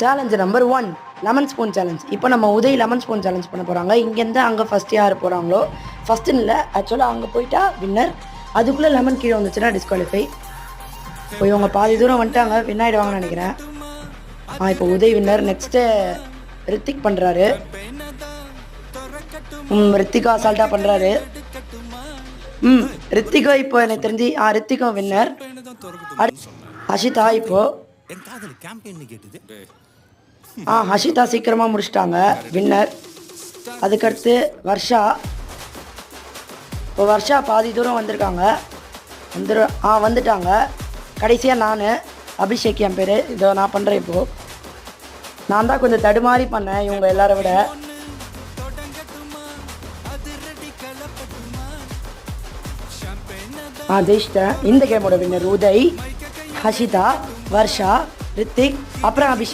Challenge number 1 lemon spoon challenge. இப்போ நம்ம Uday lemon spoon challenge பண்ண போகிறாங்க. இங்கேருந்து அங்கே ஃபஸ்ட்டு யார் போகிறாங்களோ, ஃபஸ்ட்டுன்னு இல்லை, ஆக்சுவலாக அங்கே போயிட்டா வின்னர். அதுக்குள்ளே லெமன் கீழே வந்துச்சுன்னா டிஸ்குவாலிஃபை. இப்போ இவங்க பாதி தூரம் வந்துட்டாங்க, வின் ஆகிடுவாங்கன்னு நினைக்கிறேன். இப்போ உதய் வின்னர். நெக்ஸ்ட்டு ரித்திக் பண்ணுறாரு. ரித்திகா அசால்ட்டாக பண்ணுறாரு. ரித்திகா இப்போ எனக்கு தெரிஞ்சு ரித்திகா வின்னர். ஹஷிதா இப்போது ஹஷிதா சீக்கிரமாக முடிச்சிட்டாங்க, வின்னர். அதுக்கடுத்து வர்ஷா. இப்போ வர்ஷா பாதி தூரம் வந்திருக்காங்க, வந்துட்டாங்க. கடைசியாக நான் அபிஷேக் என் பேர். இதோ நான் பண்ணுறேன். இப்போது நான் தான் கொஞ்சம் தடுமாறி பண்ணேன் இவங்க எல்லாரை விட. ஜெயிச்சிட்டேன். இந்த கேமோட வின்னர் உதய், ஹஷிதா, வர்ஷா, ரித்திக், அப்புறம் அபிஷேக்.